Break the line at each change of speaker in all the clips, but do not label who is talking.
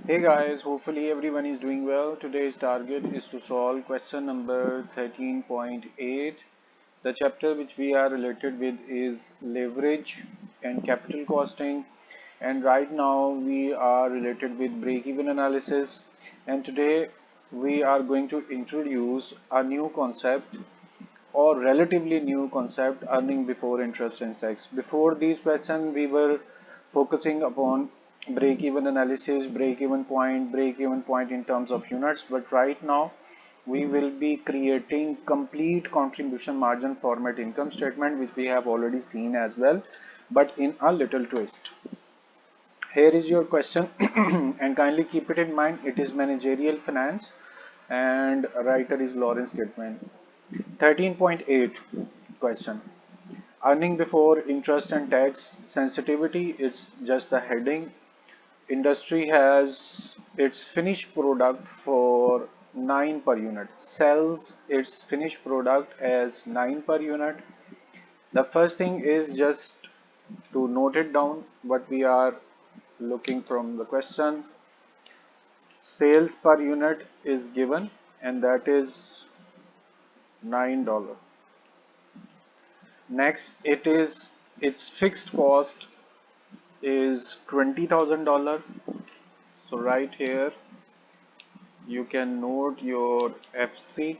Hey guys, hopefully everyone is doing well. Today's target is to solve question number 13.8. The chapter which we are related with is leverage and capital costing, and right now we are related with break-even analysis, and today we are going to introduce a new concept or relatively new concept, earning before interest and tax. Before these questions we were focusing upon break-even analysis, break-even point in terms of units, but right now we will be creating complete contribution margin format income statement, which we have already seen as well, but in a little twist. Here is your question and kindly keep it in mind, it is managerial finance and writer is Lawrence Gitman. 13.8 question. Earning before interest and tax sensitivity, it's just the heading. Industry has its finished product for 9 per unit, sells its finished product as 9 per unit. The first thing is just to note it down what we are looking from the question. Sales per unit is given and that is $9. Next, its fixed cost is $20,000. So right here you can note your FC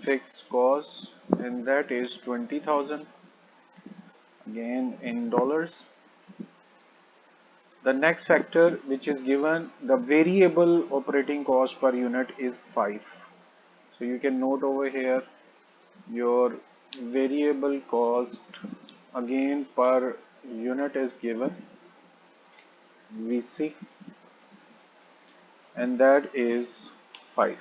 fixed cost and that is 20,000 again in dollars. The next factor which is given, the variable operating cost per unit is 5. So you can note over here your variable cost again per unit is given VC and that is 5.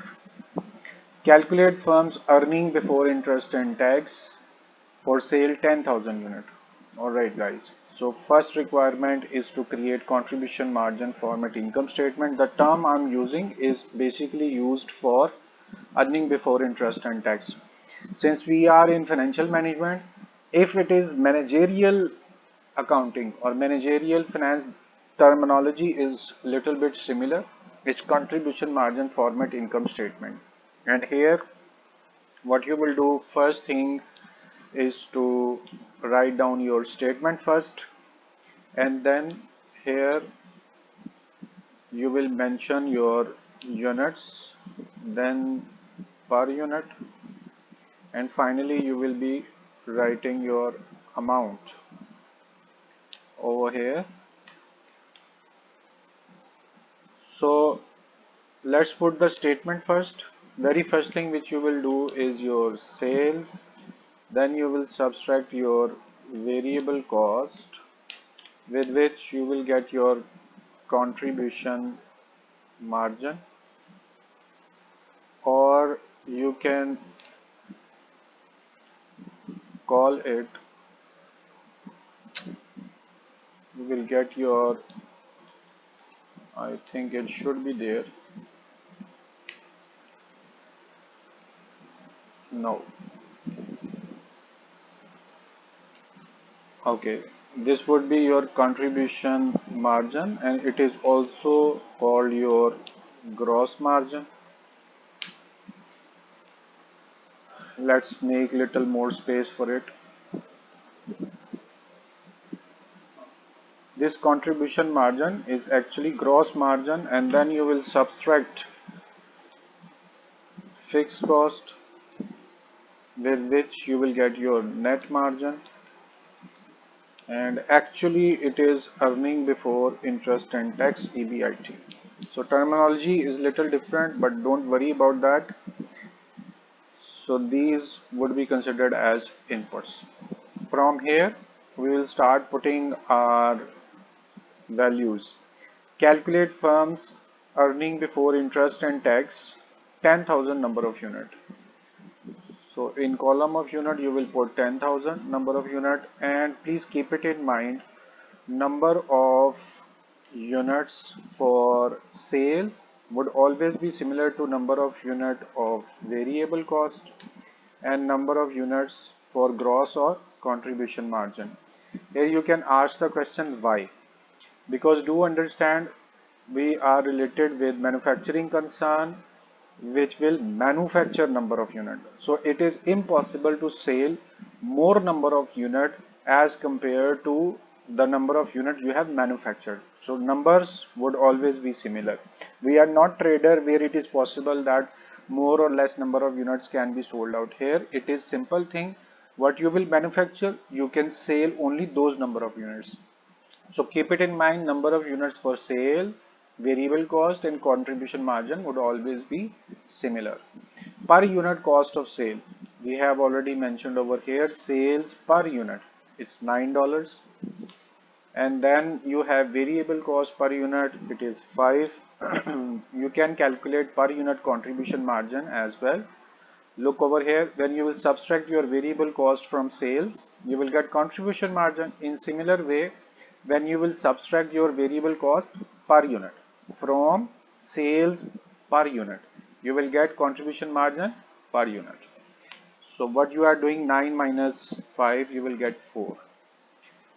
Calculate firm's earning before interest and tax for sale 10,000 unit. Alright guys, so first requirement is to create contribution margin format income statement. The term I'm using is basically used for earning before interest and tax. Since we are in financial management, if it is managerial accounting or managerial finance, terminology is little bit similar. It's contribution margin format income statement. And here what you will do, first thing is to write down your statement first, and then here you will mention your units, then per unit, and finally you will be writing your amount over here. So let's put the statement first. Very first thing which you will do is your sales, then you will subtract your variable cost with which you will get your contribution margin, or you can call it, you will get your, I think it should be there, no, okay, this would be your contribution margin and it is also called your gross margin. Let's make little more space for it. This contribution margin is actually gross margin, and then you will subtract fixed cost with which you will get your net margin, and actually it is earning before interest and tax, EBIT. So terminology is little different, but don't worry about that. So these would be considered as inputs. From here we will start putting our values. Calculate firm's earning before interest and tax 10,000 number of unit. So in column of unit you will put 10,000 number of unit, and please keep it in mind, number of units for sales would always be similar to number of unit of variable cost and number of units for gross or contribution margin. Here you can ask the question why, because do understand we are related with manufacturing concern which will manufacture number of unit. So it is impossible to sell more number of unit as compared to the number of unit you have manufactured. So numbers would always be similar. We are not trader where it is possible that more or less number of units can be sold out. Here it is simple thing, what you will manufacture you can sell only those number of units. So keep it in mind, number of units for sale, variable cost and contribution margin would always be similar. Per unit cost of sale, we have already mentioned over here, sales per unit, it's $9. And then you have variable cost per unit, it is 5. You can calculate per unit contribution margin as well. Look over here, when you will subtract your variable cost from sales, you will get contribution margin. In similar way, when you will subtract your variable cost per unit from sales per unit, you will get contribution margin per unit. So what you are doing, 9 minus 5, you will get 4.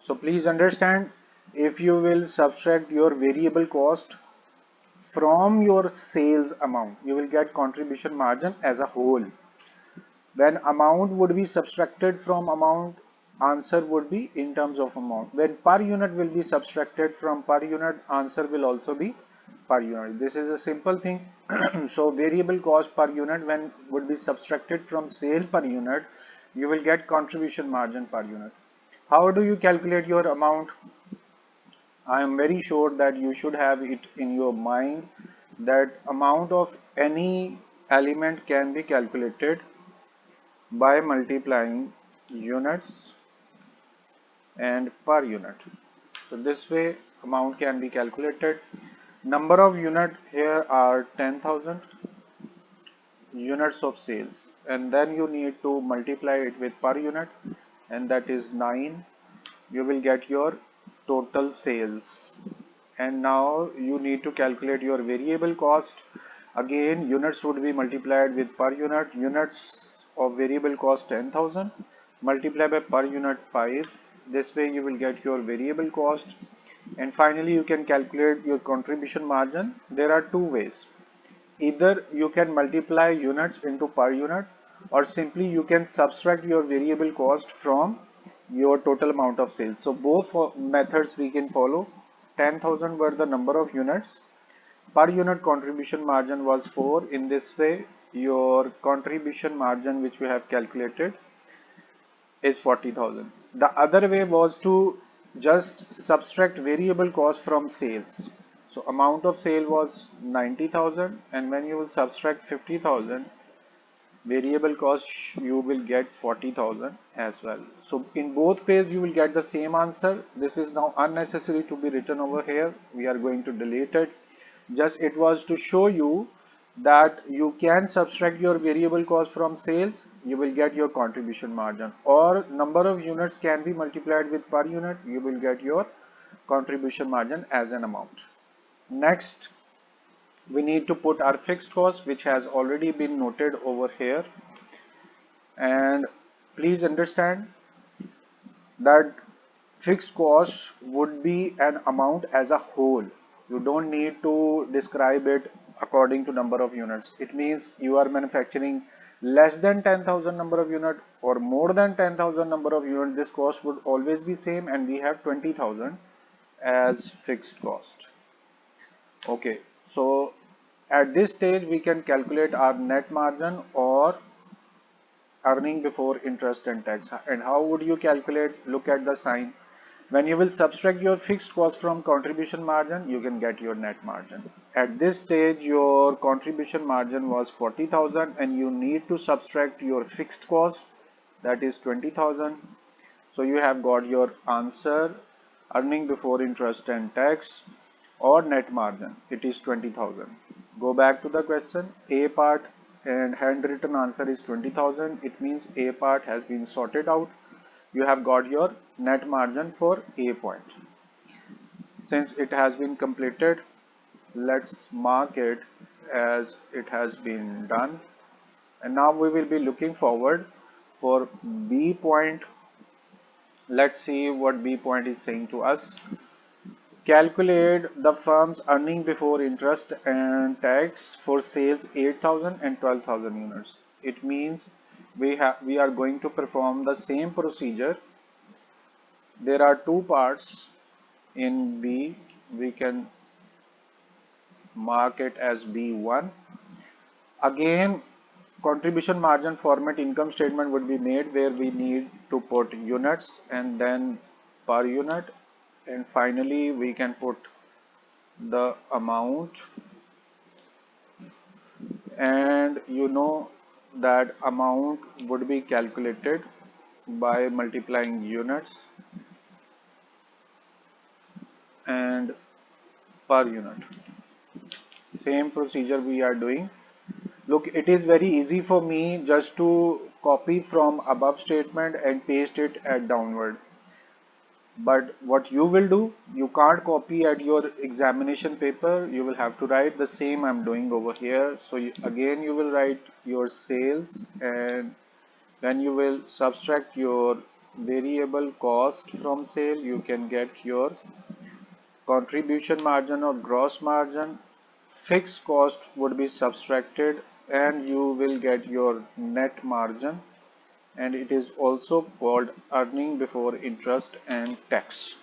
So please understand, if you will subtract your variable cost from your sales amount, you will get contribution margin as a whole. When amount would be subtracted from amount, answer would be in terms of amount. When per unit will be subtracted from per unit, answer will also be per unit. This is a simple thing. So variable cost per unit when would be subtracted from sale per unit, you will get contribution margin per unit. How do you calculate your amount? I am very sure that you should have it in your mind that amount of any element can be calculated by multiplying units and per unit. So this way amount can be calculated. Number of unit here are 10,000 units of sales, and then you need to multiply it with per unit, and that is 9. You will get your total sales. And now you need to calculate your variable cost. Again, units would be multiplied with per unit. Units of variable cost 10,000 multiplied by per unit 5. This way you will get your variable cost. And finally you can calculate your contribution margin. There are two ways. Either you can multiply units into per unit, or simply you can subtract your variable cost from your total amount of sales. So both methods we can follow. 10,000 were the number of units. Per unit contribution margin was 4. In this way, your contribution margin which we have calculated is 40,000. The other way was to just subtract variable cost from sales. So amount of sale was 90,000, and when you will subtract 50,000 variable cost, you will get 40,000 as well. So in both ways you will get the same answer. This is now unnecessary to be written over here. We are going to delete it. Just it was to show you that you can subtract your variable cost from sales, you will get your contribution margin, or number of units can be multiplied with per unit, you will get your contribution margin as an amount. Next, we need to put our fixed cost, which has already been noted over here. And please understand that fixed cost would be an amount as a whole. You don't need to describe it according to number of units. It means you are manufacturing less than 10,000 number of unit or more than 10,000 number of unit, this cost would always be same, and we have 20,000 as fixed cost. Okay, so at this stage we can calculate our net margin or earning before interest and tax. And how would you calculate? Look at the sign. When you will subtract your fixed cost from contribution margin, you can get your net margin. At this stage, your contribution margin was 40,000 and you need to subtract your fixed cost, that is 20,000. So you have got your answer, earning before interest and tax or net margin. It is 20,000. Go back to the question. A part and handwritten answer is 20,000. It means A part has been sorted out. You have got your net margin for A point. Since it has been completed, let's mark it as it has been done. And now we will be looking forward for B point. Let's see what B point is saying to us. Calculate the firm's earning before interest and tax for sales 8,000 and 12,000 units. It means we are going to perform the same procedure. There are two parts in B. We can mark it as B1. Again, contribution margin format income statement would be made where we need to put units and then per unit, and finally we can put the amount, and you know that amount would be calculated by multiplying units and per unit. Same procedure we are doing. Look, it is very easy for me just to copy from above statement and paste it at downward. But what you will do, you can't copy at your examination paper. You will have to write the same I'm doing over here. So again, you will write your sales, and then you will subtract your variable cost from sale. You can get your contribution margin or gross margin. Fixed cost would be subtracted and you will get your net margin, and it is also called earning before interest and tax.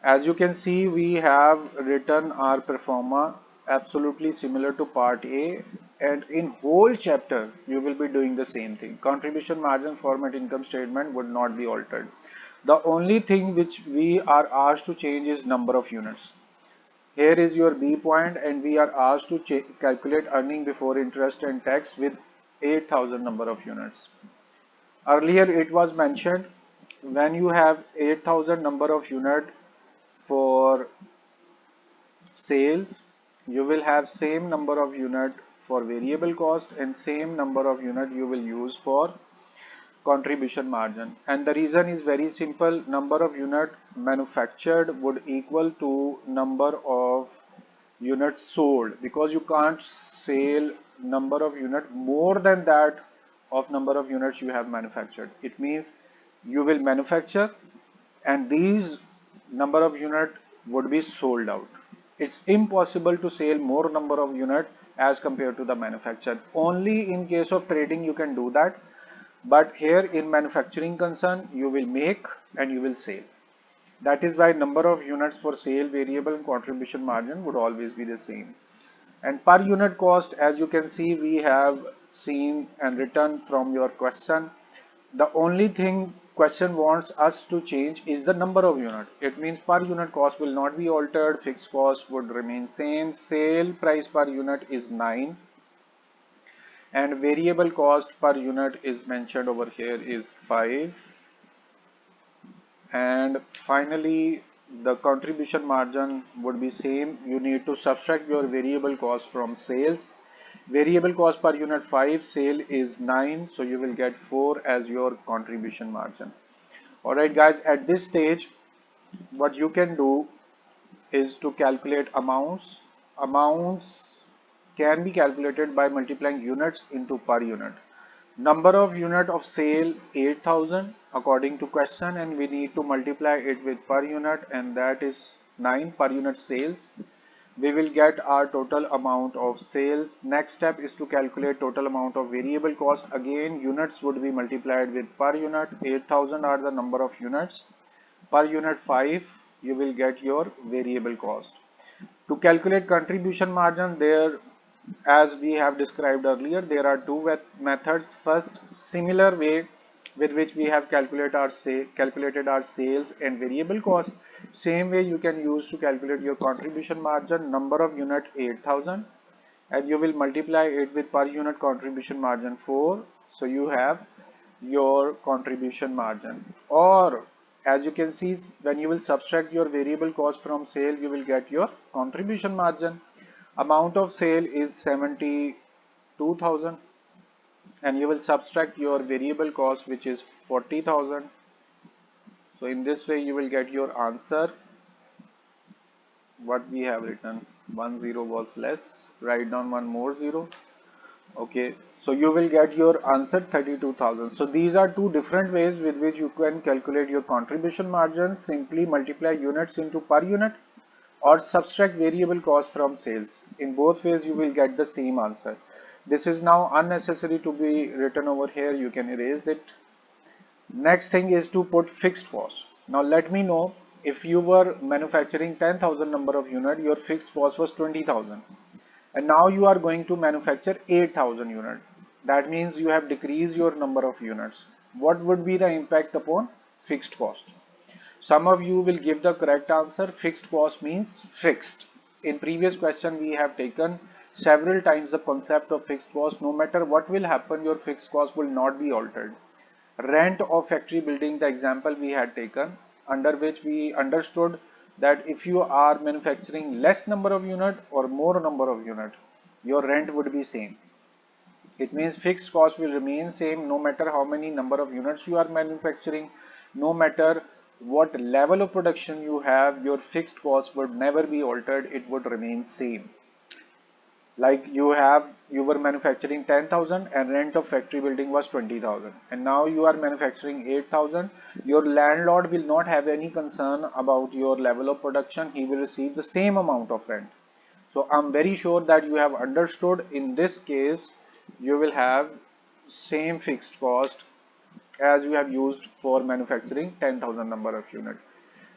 As you can see, we have written our performa absolutely similar to part A, and in whole chapter you will be doing the same thing. Contribution margin format income statement would not be altered. The only thing which we are asked to change is number of units. Here is your B point, and we are asked to calculate earning before interest and tax with 8,000 number of units. Earlier it was mentioned, when you have 8,000 number of unit for sales, you will have same number of unit for variable cost and same number of unit you will use for contribution margin. And the reason is very simple. Number of unit manufactured would equal to number of units sold, because you can't sell number of unit more than that of number of units you have manufactured. It means you will manufacture and these number of unit would be sold out. It's impossible to sell more number of unit as compared to the manufactured. Only in case of trading you can do that, but here in manufacturing concern, you will make and you will sell. That is why number of units for sale, variable and contribution margin would always be the same. And per unit cost, as you can see, we have seen and written from your question. The only thing question wants us to change is the number of unit. It means per unit cost will not be altered. Fixed cost would remain same. Sale price per unit is 9. And variable cost per unit is mentioned over here is 5. And finally the contribution margin would be same. You need to subtract your variable cost from sales. Variable cost per unit 5, sale is 9, so you will get 4 as your contribution margin. Alright guys, at this stage what you can do is to calculate amounts. Amounts can be calculated by multiplying units into per unit. Number of unit of sale 8,000 according to question, and we need to multiply it with per unit, and that is 9 per unit sales. We will get our total amount of sales. Next step is to calculate total amount of variable cost. Again, units would be multiplied with per unit. 8,000 are the number of units. Per unit 5, you will get your variable cost. To calculate contribution margin, there, as we have described earlier, there are two methods. First, similar way with which we have calculated our sales and variable cost. Same way you can use to calculate your contribution margin. Number of unit 8,000, and you will multiply it with per unit contribution margin 4. So you have your contribution margin. Or as you can see, when you will subtract your variable cost from sale, you will get your contribution margin. Amount of sale is 72,000, and you will subtract your variable cost, which is 40,000. So in this way you will get your answer. What we have written, 1 0 was less, write down one more 0. Okay, so you will get your answer 32,000. So these are two different ways with which you can calculate your contribution margin. Simply multiply units into per unit or subtract variable cost from sales. In both ways you will get the same answer. This is now unnecessary to be written over here. You can erase it. Next thing is to put fixed cost. Now let me know, if you were manufacturing 10,000 number of unit, your fixed cost was 20,000. And now you are going to manufacture 8,000 units. That means you have decreased your number of units. What would be the impact upon fixed cost? Some of you will give the correct answer. Fixed cost means fixed. In previous question we have taken several times the concept of fixed cost. No matter what will happen, your fixed cost will not be altered. Rent of factory building, the example we had taken, under which we understood that if you are manufacturing less number of unit or more number of unit, your rent would be same. It means fixed cost will remain same no matter how many number of units you are manufacturing, no matter what level of production you have, your fixed cost would never be altered, it would remain same. Like you were manufacturing 10,000 and rent of factory building was 20,000, and now you are manufacturing 8,000. Your landlord will not have any concern about your level of production. He will receive the same amount of rent. So I'm very sure that you have understood. In this case you will have same fixed cost as you have used for manufacturing 10,000 number of units.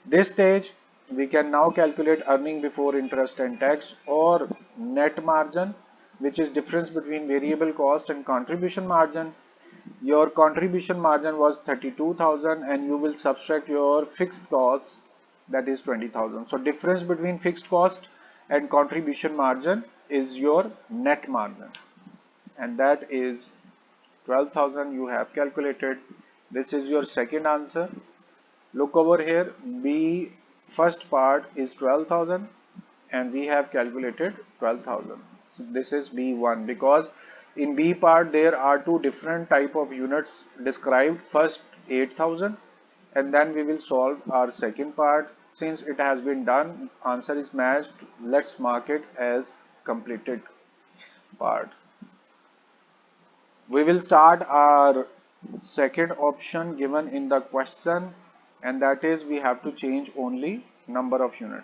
This stage we can now calculate earning before interest and tax, or net margin, which is difference between variable cost and contribution margin. Your contribution margin was 32,000 and you will subtract your fixed cost, that is 20,000. So difference between fixed cost and contribution margin is your net margin, and that is 12,000 you have calculated. This is your second answer. Look over here, B first part is 12,000 and we have calculated 12,000. So this is B1, because in B part there are two different type of units described. First 8,000 and then we will solve our second part. Since it has been done, answer is matched, let's mark it as completed part. We will start our second option given in the question, and that is we have to change only number of unit.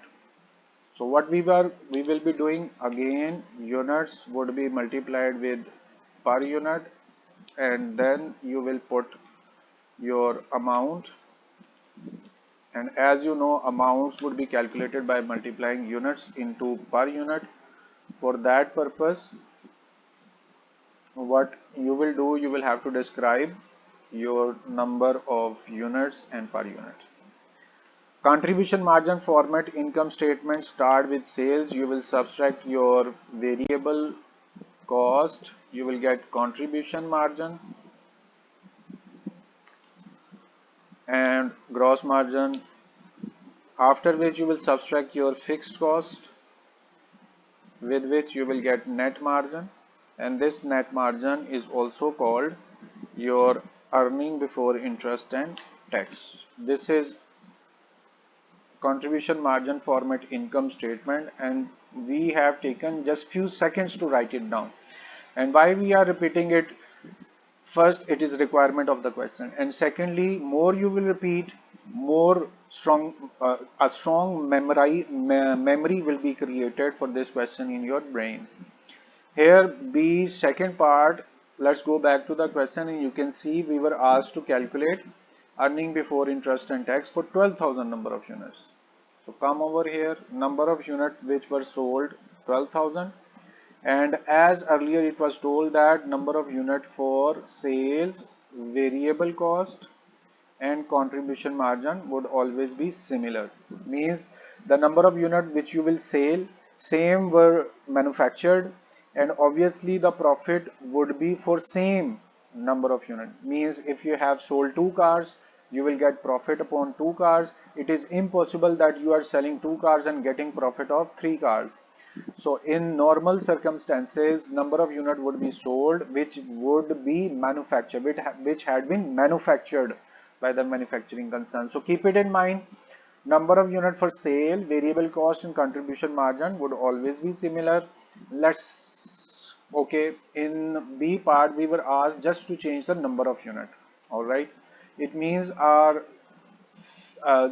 So what we will be doing again, units would be multiplied with per unit, and then you will put your amount, and as you know amounts would be calculated by multiplying units into per unit. For that purpose what you will do, you will have to describe your number of units and per unit. Contribution margin format income statement start with sales. You will subtract your variable cost. You will get contribution margin and gross margin, after which you will subtract your fixed cost, with which you will get net margin, and this net margin is also called your earning before interest and tax. This is contribution margin format income statement, and we have taken just few seconds to write it down. And why we are repeating it? First, it is requirement of the question, and secondly, more you will repeat, more a strong memory will be created for this question in your brain. Here B second part, let's go back to the question, and you can see we were asked to calculate earning before interest and tax for 12,000 number of units. So come over here, number of units which were sold 12,000, and as earlier it was told that number of unit for sales, variable cost and contribution margin would always be similar. Means the number of unit which you will sell, same were manufactured, and obviously the profit would be for same number of unit. Means if you have sold 2 cars, you will get profit upon 2 cars. It is impossible that you are selling 2 cars and getting profit of 3 cars. So in normal circumstances, number of unit would be sold which would be manufactured, which had been manufactured by the manufacturing concern. So keep it in mind, number of unit for sale, variable cost and contribution margin would always be similar. Let's Okay, in B part we were asked just to change the number of unit. All right, it means our uh,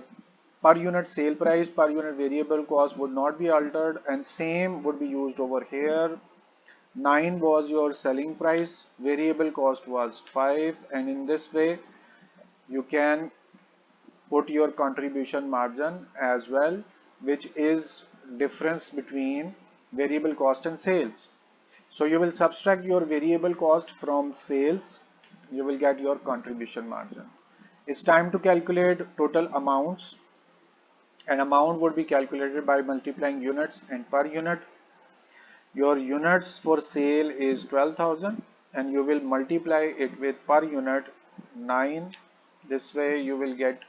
per unit sale price, per unit variable cost would not be altered, and same would be used over here. 9 was your selling price, variable cost was 5, and in this way you can put your contribution margin as well, which is difference between variable cost and sales. So you will subtract your variable cost from sales, you will get your contribution margin. It's time to calculate total amounts. An amount would be calculated by multiplying units and per unit. Your units for sale is 12,000 and you will multiply it with per unit 9. This way you will get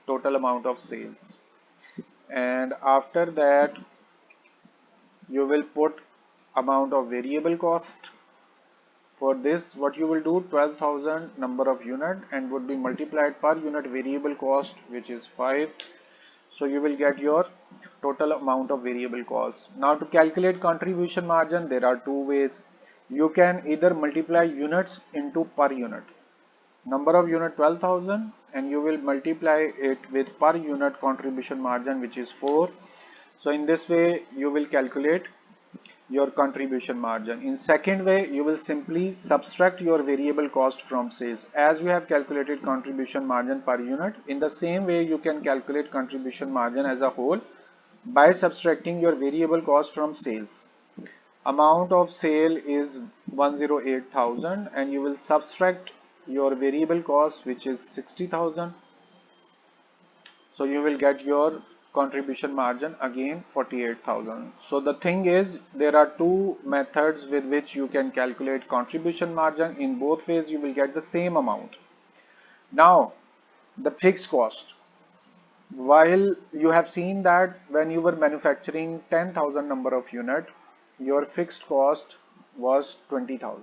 total amount of sales. And after that you will put amount of variable cost. For this, what you will do, 12,000 number of unit and would be multiplied per unit variable cost, which is 5. So you will get your total amount of variable cost. Now to calculate contribution margin, there are two ways. You can either multiply units into per unit. Number of unit 12,000 and you will multiply it with per unit contribution margin, which is 4. So in this way, you will calculate your contribution margin. In second way, you will simply subtract your variable cost from sales. As you have calculated contribution margin per unit, in the same way you can calculate contribution margin as a whole by subtracting your variable cost from sales. Amount of sale is 108,000 and you will subtract your variable cost, which is 60,000. So you will get your contribution margin again 48,000. So the thing is, there are two methods with which you can calculate contribution margin. In both ways you will get the same amount. Now the fixed cost. While you have seen that when you were manufacturing 10,000 number of unit, your fixed cost was 20,000.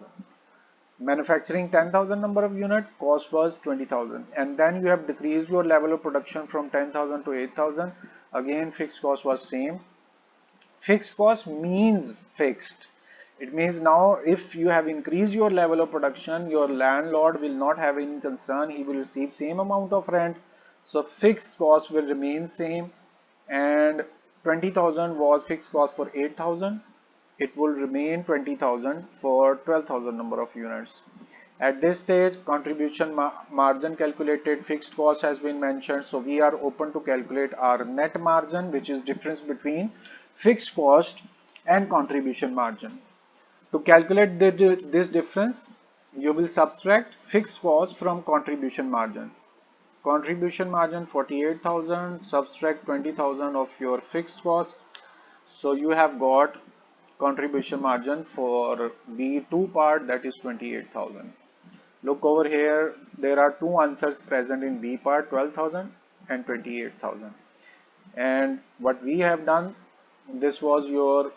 Manufacturing 10,000 number of unit, cost was 20,000, and then you have decreased your level of production from 10,000 to 8,000. Again fixed cost was same. Fixed cost means fixed. It means now if you have increased your level of production, your landlord will not have any concern, he will receive same amount of rent. So fixed cost will remain same, and 20,000 was fixed cost for 8,000. It will remain 20,000 for 12,000 number of units. At this stage, contribution margin calculated, fixed cost has been mentioned. So we are open to calculate our net margin, which is difference between fixed cost and contribution margin. To calculate this difference, you will subtract fixed cost from contribution margin. Contribution margin 48,000, subtract 20,000 of your fixed cost. So you have got contribution margin for B2 part, that is 28,000. Look over here, there are two answers present in B part, 12,000 and 28,000. And what we have done, this was your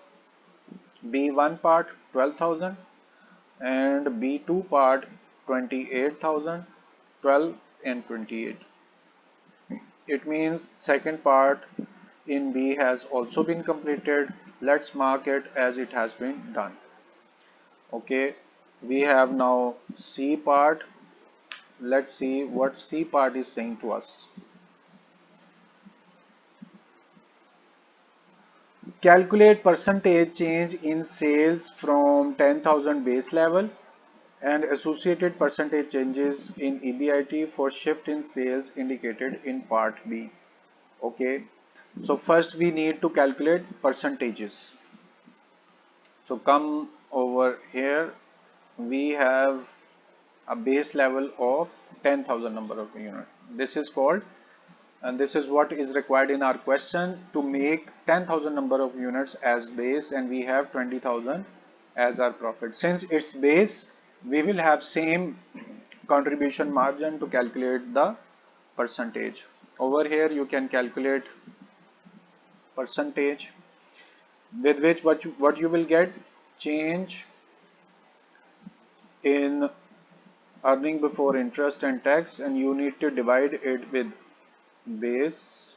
B1 part 12,000 and B2 part 28,000, 12 and 28. It means second part in B has also been completed. Let's mark it as it has been done. Okay, we have now C part. Let's see what C part is saying to us. Calculate percentage change in sales from 10,000 base level and associated percentage changes in EBIT for shift in sales indicated in part B. Okay, so first we need to calculate percentages. So come over here, we have a base level of 10,000 number of unit. This is called, and this is what is required in our question, to make 10,000 number of units as base, and we have 20,000 as our profit. Since it's base, we will have same contribution margin to calculate the percentage. Over here you can calculate percentage, with which what you will get, change in earning before interest and tax, and you need to divide it with base,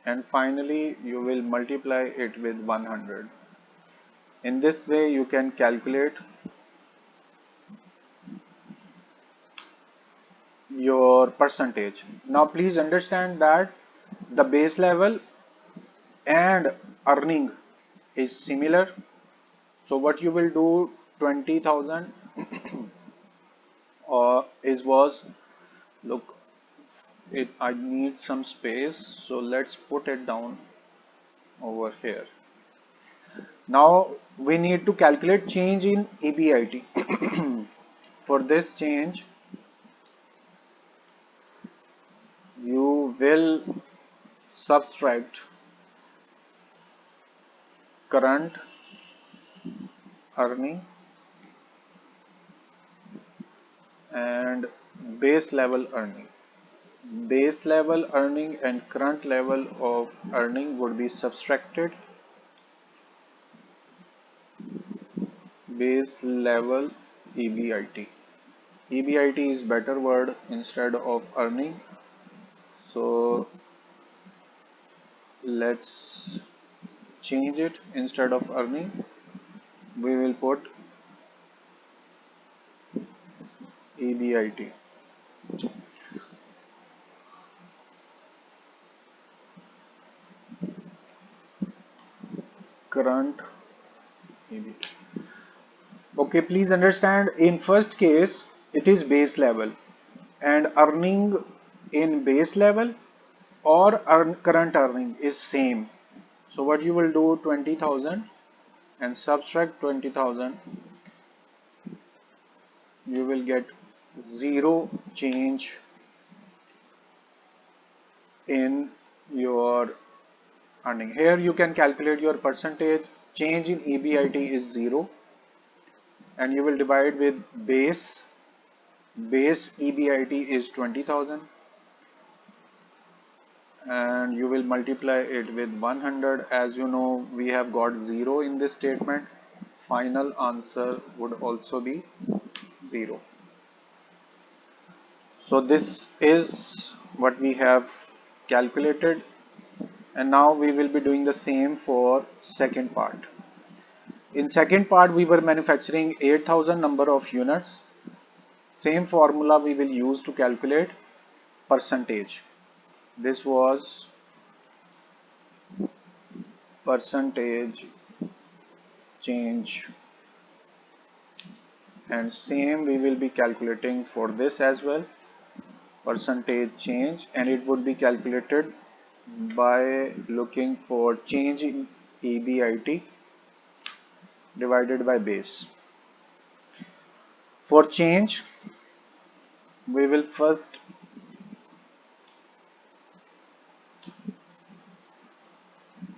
and finally you will multiply it with 100. In this way you can calculate your percentage. Now please understand that the base level and earning is similar. So what you will do, 20,000 is was, look, it I need some space, so let's put it down over here. Now we need to calculate change in EBIT. For this change, you will subtract current earning and base level earning. Base level earning and current level of earning would be subtracted. Base level EBIT. EBIT is better word instead of earning. So let's change it. Instead of earning, we will put EBIT. Current EBIT. Okay, please understand, in first case it is base level and earning in base level or current earning is same. So what you will do, 20,000 and subtract 20,000, you will get zero change in your earning. Here you can calculate your percentage. Change in EBIT is 0 and you will divide with base. Base EBIT is 20,000 and you will multiply it with 100. As you know, we have got 0 in this statement. Final answer would also be 0. So this is what we have calculated, and now we will be doing the same for second part. In second part, we were manufacturing 8,000 number of units. Same formula we will use to calculate percentage. This was percentage change, and same we will be calculating for this as well, percentage change, and it would be calculated by looking for change in EBIT divided by base. For change, we will first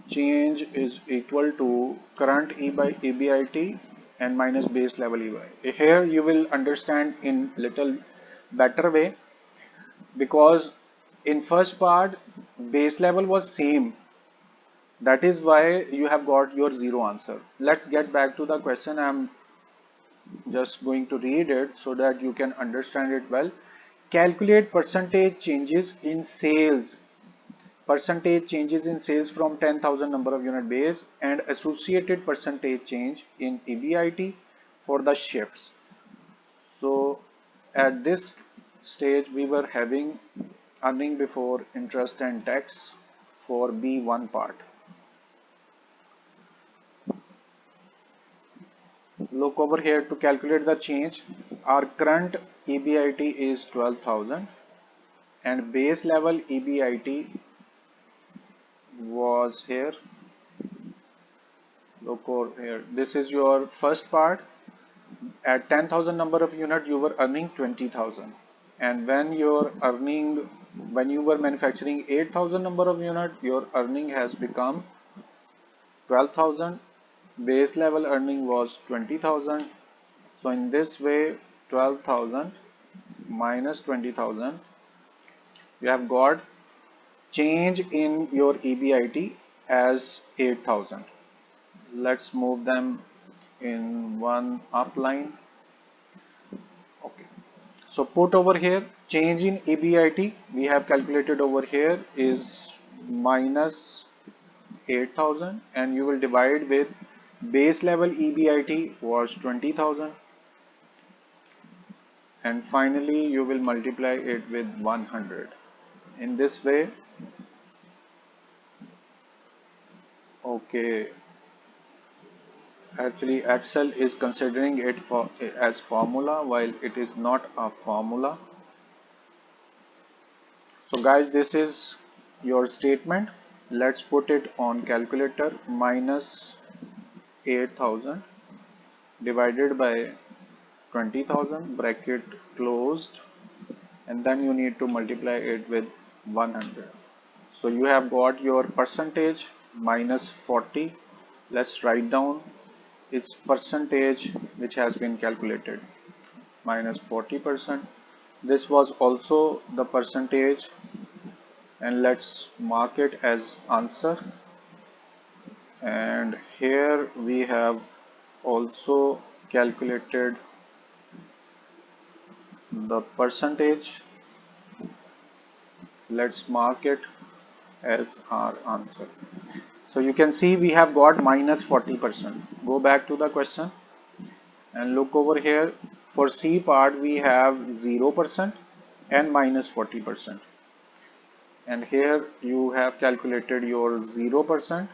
change is equal to current EBIT and minus base level EBIT. Here you will understand in little better way, because in first part base level was same, that is why you have got your 0 answer. Let's get back to the question. I'm just going to read it so that you can understand it well. Calculate percentage changes in sales. Percentage changes in sales from 10,000 number of unit base and associated percentage change in EBIT for the shifts. So at this stage we were having earning before interest and tax for B1 part. Look over here to calculate the change. Our current EBIT is 12,000 and base level EBIT was here. Look over here. This is your first part. At 10,000 number of unit you were earning 20,000, and when you were manufacturing 8,000 number of unit, your earning has become 12,000. Base level earning was 20,000. So in this way, 12,000 minus 20,000, you have got change in your EBIT as 8,000. Let's move them in one upline. Okay. So put over here change in EBIT we have calculated over here is minus 8,000, and you will divide with base level EBIT was 20,000. and finally you will multiply it with 100. In this way, okay, actually Excel is considering it as formula while it is not a formula. So guys, this is your statement. Let's put it on calculator. Minus 8,000 divided by 20,000, bracket closed, and then you need to multiply it with 100. So you have got your percentage minus 40. Let's write down its percentage which has been calculated, minus 40%. This was also the percentage, and let's mark it as answer. And here we have also calculated the percentage. Let's mark it as our answer. So you can see we have got minus 40%. Go back to the question and look over here. For C part we have 0% and minus 40%. And here you have calculated your 0%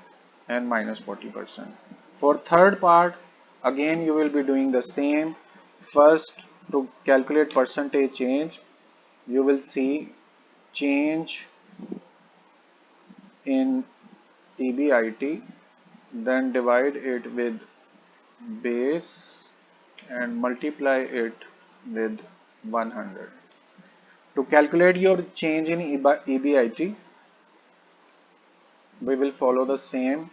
and minus 40%. For third part, again you will be doing the same. First, to calculate percentage change, you will see change in EBIT, then divide it with base and multiply it with 100. To calculate your change in EBIT, we will follow the same.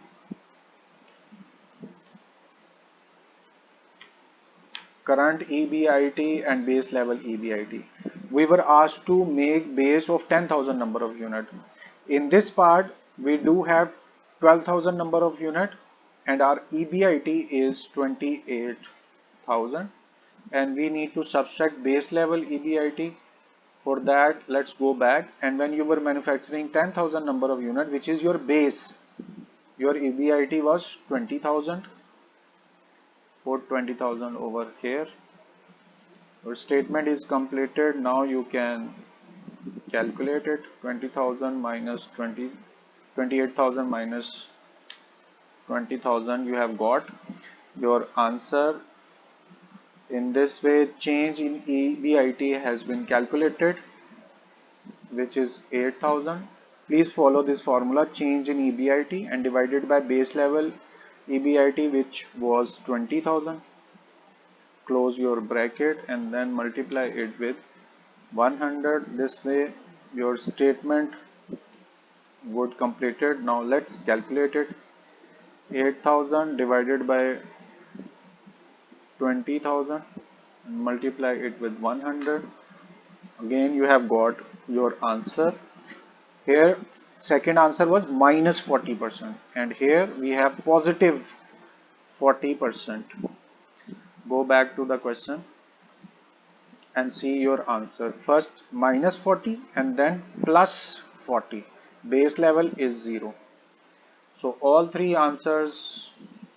Current EBIT and base level EBIT. We were asked to make base of 10,000 number of unit. In this part, we do have 12,000 number of unit and our EBIT is 28,000, and we need to subtract base level EBIT. For that, let's go back, and when you were manufacturing 10,000 number of unit, which is your base, your EBIT was 20,000. Put 20,000 over here. Your statement is completed. Now you can calculate it. 20,000 minus 28,000 minus 20,000. You have got your answer. In this way, change in EBIT has been calculated, which is 8,000. Please follow this formula: change in EBIT and divided by base level EBIT, which was 20,000. Close your bracket and then multiply it with 100. This way your statement would completed. Now let's calculate it. 8,000 divided by 20,000 and multiply it with 100. Again you have got your answer. Here second answer was minus 40% and here we have positive 40%. Go back to the question and see your answer. First minus 40 and then plus 40. Base level is 0. So all three answers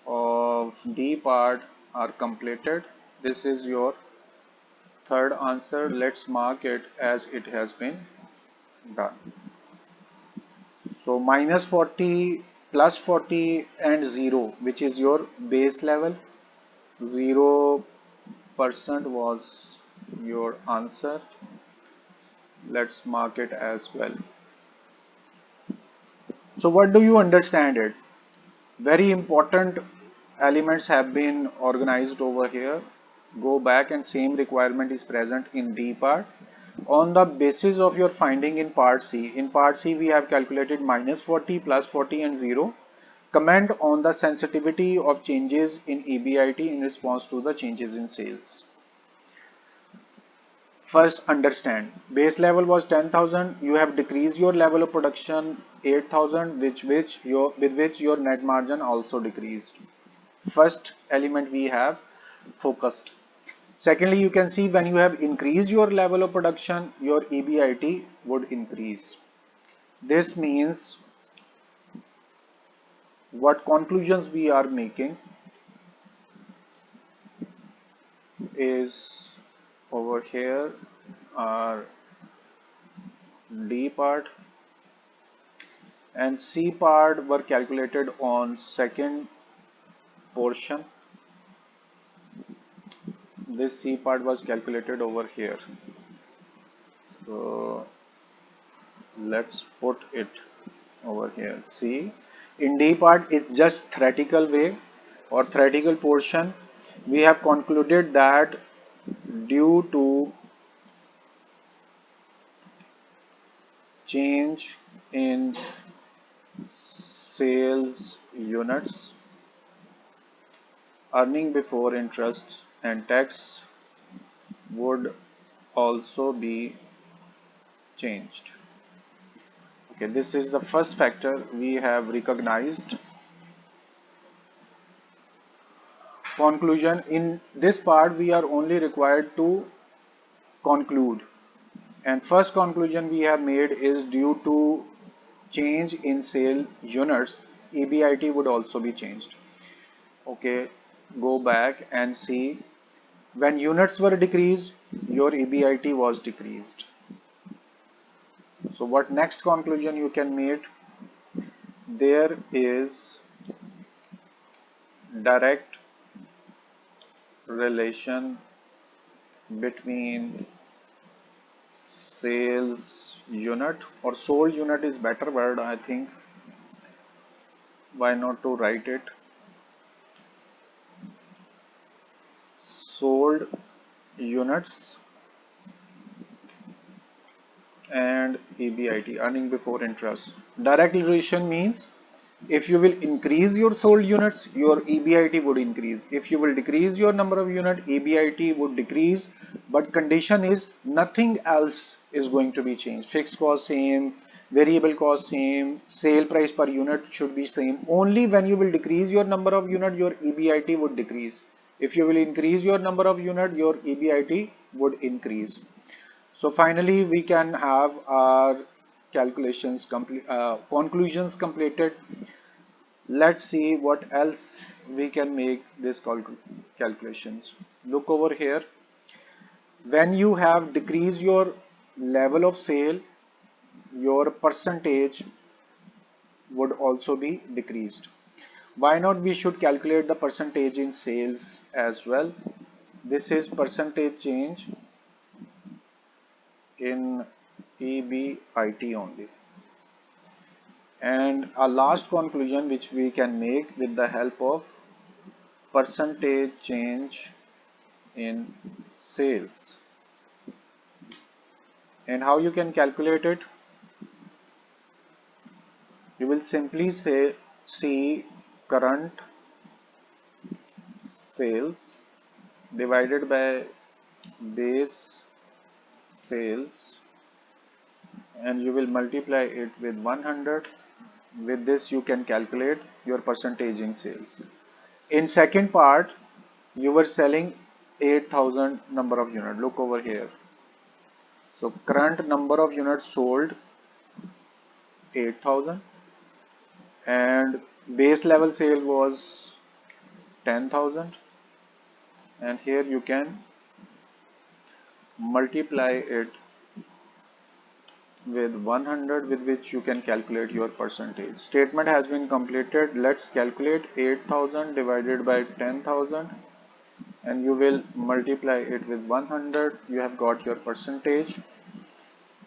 of D part are completed. This is your third answer. Let's mark it as it has been done. So minus 40, plus 40 and 0, which is your base level. 0% was your answer. Let's mark it as well. So what do you understand it? Very important elements have been organized over here. Go back and same requirement is present in D part. On the basis of your finding in part C, we have calculated minus 40, plus 40 and 0. Comment on the sensitivity of changes in EBIT in response to the changes in sales. First, understand base level was 10,000. You have decreased your level of production 8,000, with which your net margin also decreased. First element we have focused. Secondly, you can see when you have increased your level of production, your EBIT would increase. This means what conclusions we are making is over here are D part and C part were calculated on second portion. This C part was calculated over here. So let's put it over here. See, in D part it's just theoretical way or theoretical portion. We have concluded that due to change in sales units, earning before interest and tax would also be changed. Okay, this is the first factor we have recognized. Conclusion: in this part we are only required to conclude, and first conclusion we have made is due to change in sale units, EBIT would also be changed. Okay, go back and see, when units were decreased, your EBIT was decreased. So what next conclusion you can make? There is direct relation between sales unit, or sold unit is better word, I think. Why not to write it? Sold units and EBIT, earning before interest. Direct relation means if you will increase your sold units, your EBIT would increase. If you will decrease your number of units, EBIT would decrease. But condition is nothing else is going to be changed. Fixed cost same, variable cost same, sale price per unit should be same. Only when you will decrease your number of units, your EBIT would decrease. If you will increase your number of units, your EBIT would increase. So finally, we can have our conclusions completed. Let's see what else we can make this calculations. Look over here. When you have decreased your level of sale, your percentage would also be decreased. Why not we should calculate the percentage in sales as well. This is percentage change in EBIT only. And a last conclusion which we can make with the help of percentage change in sales. And how you can calculate it? You will simply say C current sales divided by base sales, and you will multiply it with 100. With this you can calculate your percentage in sales. In second part, you were selling 8,000 number of units. Look over here. So current number of units sold 8,000 and base level sale was 10,000, and here you can multiply it with 100, with which you can calculate your percentage. Statement has been completed. Let's calculate 8,000 divided by 10,000, and you will multiply it with 100. You have got your percentage,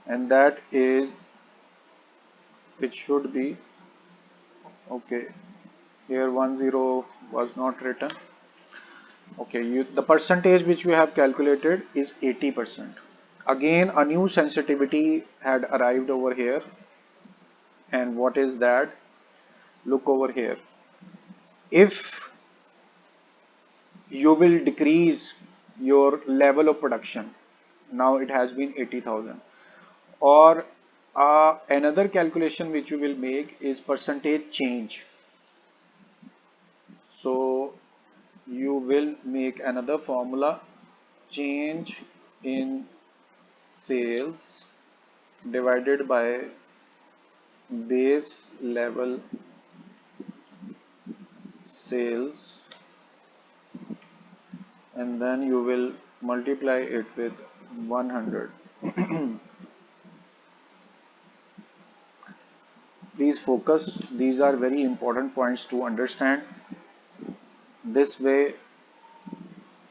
and that is, it should be, okay, here 10 was not written. Okay, the percentage which we have calculated is 80%. Again, a new sensitivity had arrived over here. And what is that? Look over here. If you will decrease your level of production, now it has been 80,000. Or another calculation which you will make is percentage change. So you will make another formula, change in sales divided by base level sales, and then you will multiply it with 100. Please focus. These are very important points to understand. This way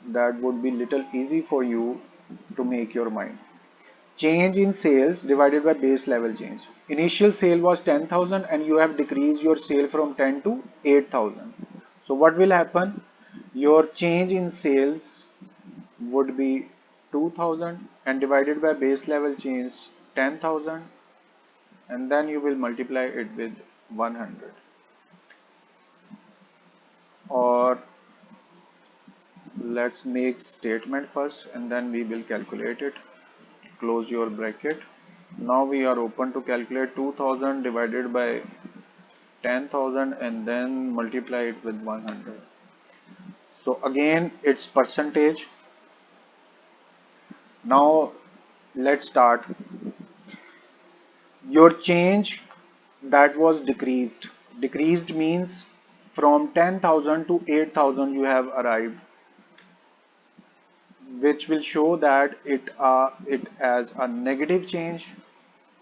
that would be little easy for you to make your mind. Change in sales divided by base level change. Initial sale was 10,000 and you have decreased your sale from 10 to 8,000. So what will happen? Your change in sales would be 2,000 and divided by base level change 10,000, and then you will multiply it with 100. Or let's make statement first and then we will calculate it. Close your bracket. Now we are open to calculate 2000 divided by 10,000 and then multiply it with 100. So again it's percentage. Now let's start. Your change that was decreased means from 10,000 to 8,000 you have arrived, which will show that it as a negative change.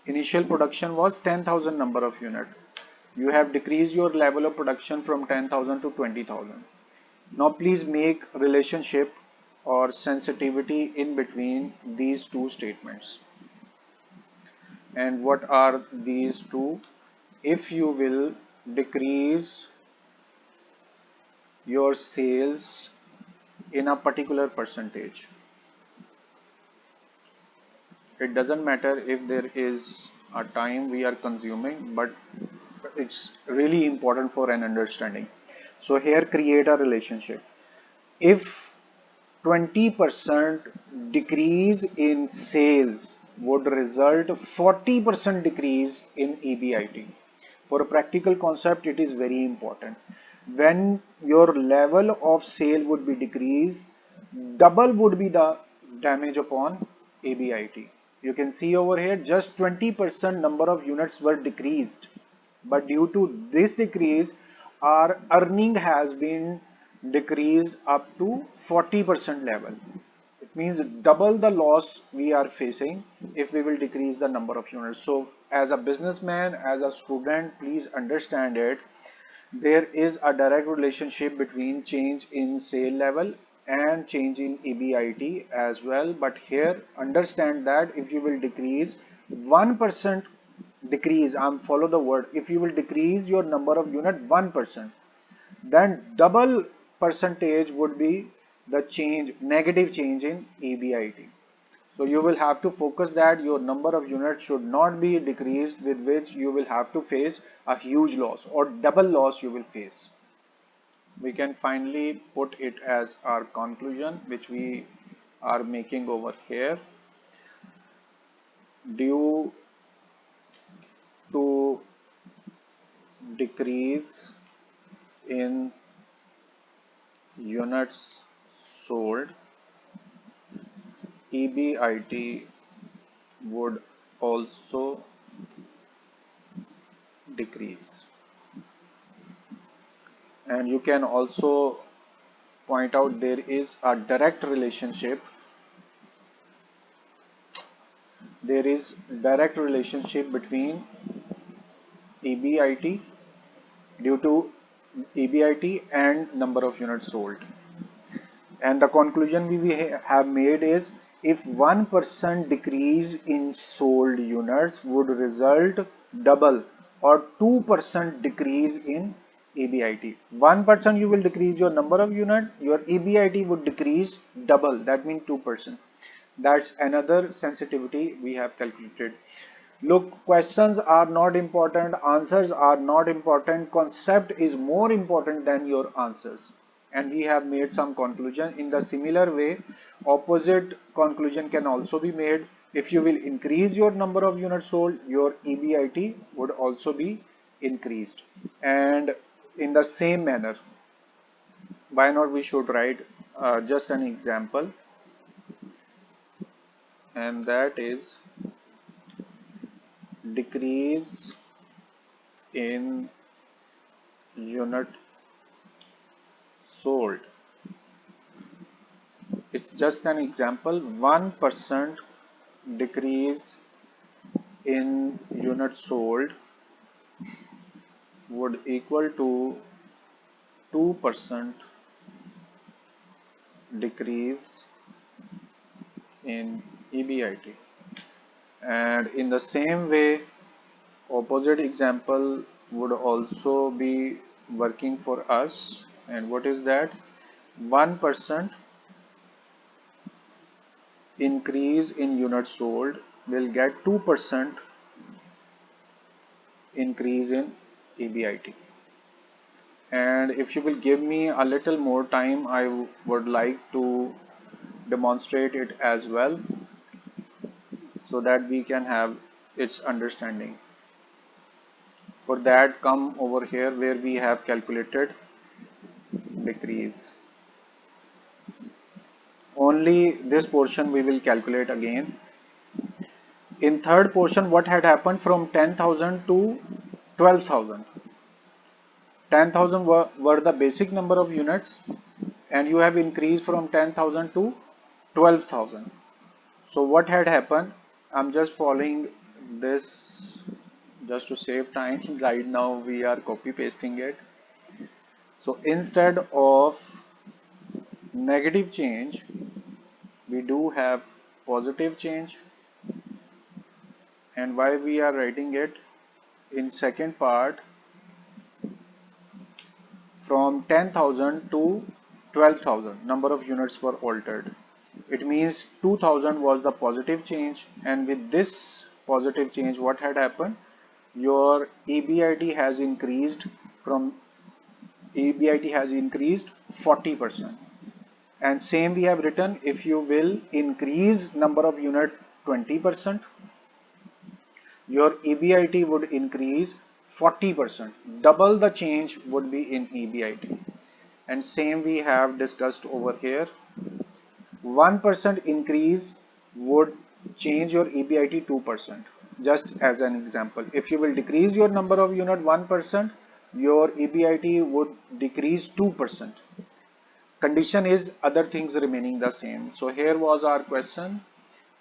Initial production was 10,000 number of unit. You have decreased your level of production from 10,000 to 20,000. Now please make relationship or sensitivity in between these two statements. And what are these two? If you will decrease your sales in a particular percentage, it doesn't matter if there is a time we are consuming, but it's really important for an understanding. So here create a relationship. If 20% decrease in sales would result 40% decrease in EBIT. For a practical concept, it is very important. When your level of sale would be decreased, double would be the damage upon EBIT. You can see over here just 20% number of units were decreased, but due to this decrease our earning has been decreased up to 40% level. It means double the loss we are facing if we will decrease the number of units. So as a businessman, as a student, please understand it. There is a direct relationship between change in sale level and change in EBIT as well. But here understand that if you will decrease 1% decrease, follow the word, if you will decrease your number of unit 1%, then double percentage would be the change, negative change in EBIT. So you will have to focus that your number of units should not be decreased, with which you will have to face a huge loss or double loss you will face. We can finally put it as our conclusion, which we are making over here. Due to decrease in units sold, EBIT would also decrease. And you can also point out there is a direct relationship. There is direct relationship between EBIT, due to EBIT and number of units sold. And the conclusion we have made is if 1% decrease in sold units would result double or 2% decrease in EBIT. 1% you will decrease your number of units, your EBIT would decrease double, that means 2%. That's another sensitivity we have calculated. Look, questions are not important, answers are not important, concept is more important than your answers. And we have made some conclusion. In the similar way, opposite conclusion can also be made. If you will increase your number of units sold, your EBIT would also be increased. And in the same manner, why not we should write just an example, and that is decrease in unit sold it's just an example. 1% decrease in units sold would equal to 2% decrease in EBIT. And in the same way, opposite example would also be working for us. And what is that? 1% increase in units sold will get 2% increase in EBIT. And if you will give me a little more time, I would like to demonstrate it as well so that we can have its understanding. For that, come over here where we have calculated decrease. Only this portion we will calculate again. In third portion, what had happened from 10,000 to 12,000? 10,000 were the basic number of units, and you have increased from 10,000 to 12,000. So what had happened? I'm just following this just to save time. Right now we are copy pasting it. So instead of negative change, we do have positive change. And why we are writing it in second part, from 10,000 to 12,000 number of units were altered. It means 2,000 was the positive change, and with this positive change, what had happened? Your EBIT has increased 40%. And same we have written, if you will increase number of unit 20%, your EBIT would increase 40%. Double the change would be in EBIT. And same we have discussed over here. 1% increase would change your EBIT 2%. Just as an example, if you will decrease your number of unit 1%, your EBIT would decrease 2%. Condition is other things remaining the same. So here was our question.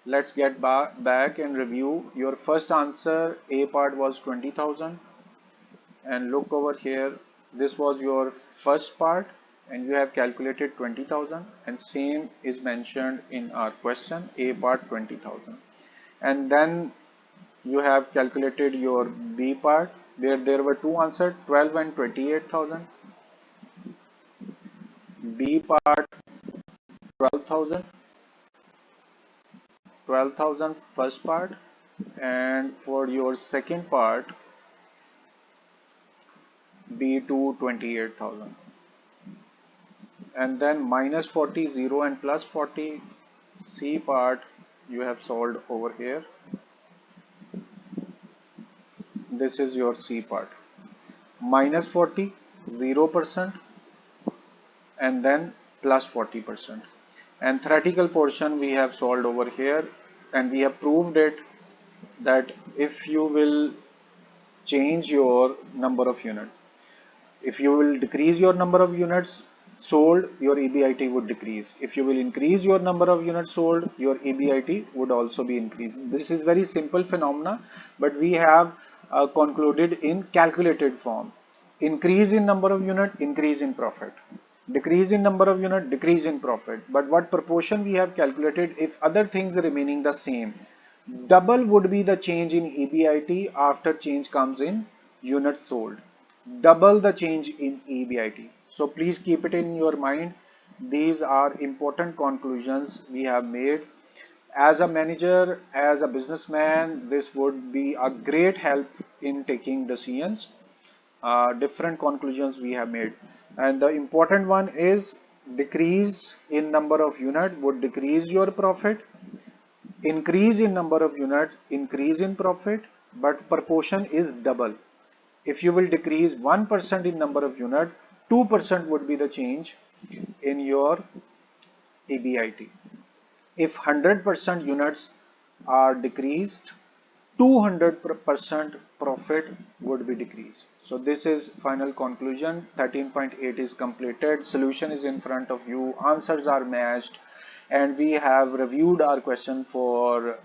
Let's get back and review. Your first answer, A part, was 20,000. And look over here, this was your first part and you have calculated 20,000, and same is mentioned in our question, A part 20,000. And then you have calculated your B part where there were two answers, 12 and 28,000. B part 12,000, 12,000 first part, and for your second part B2 28,000. And then minus 40, 0 and plus 40, C part you have solved over here. This is your C part. Minus 40, 0%, and then plus 40%. And theoretical portion we have solved over here, and we have proved it that if you will change your number of units, if you will decrease your number of units sold, your EBIT would decrease. If you will increase your number of units sold, your EBIT would also be increased. This is very simple phenomena, but we have concluded in calculated form. Increase in number of unit, increase in profit. Decrease in number of unit, decrease in profit. But what proportion we have calculated, if other things remaining the same, double would be the change in EBIT after change comes in units sold. Double the change in EBIT. So please keep it in your mind. These are important conclusions we have made. As a manager, as a businessman, this would be a great help in taking decisions. Different conclusions we have made. And the important one is decrease in number of unit would decrease your profit. Increase in number of units, increase in profit, but proportion is double. If you will decrease 1% in number of units, 2% would be the change in your EBIT. If 100% units are decreased, 200% profit would be decreased. So this is final conclusion. 13.8 is completed. Solution is in front of you. Answers are matched. and we have reviewed our question for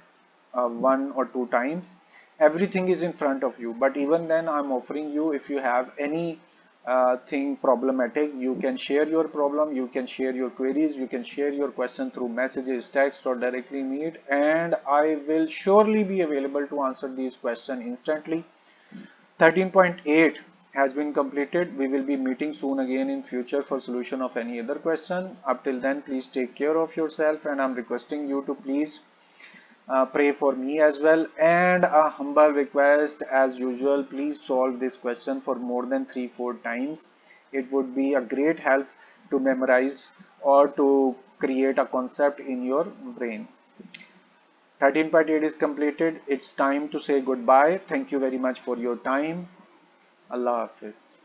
1 or 2 times. Everything is in front of you, but even then I'm offering you, if you have any thing problematic, you can share your problem, you can share your queries, you can share your question through messages, text, or directly meet, and I will surely be available to answer these questions instantly. 13.8 has been completed. We will be meeting soon again in future for solution of any other question. Up till then, please take care of yourself, and I'm requesting you to please pray for me as well. And a humble request as usual, please solve this question for more than 3-4 times. It would be a great help to memorize or to create a concept in your brain. 13.8 is completed. It's time to say goodbye. Thank you very much for your time. Allah Hafiz.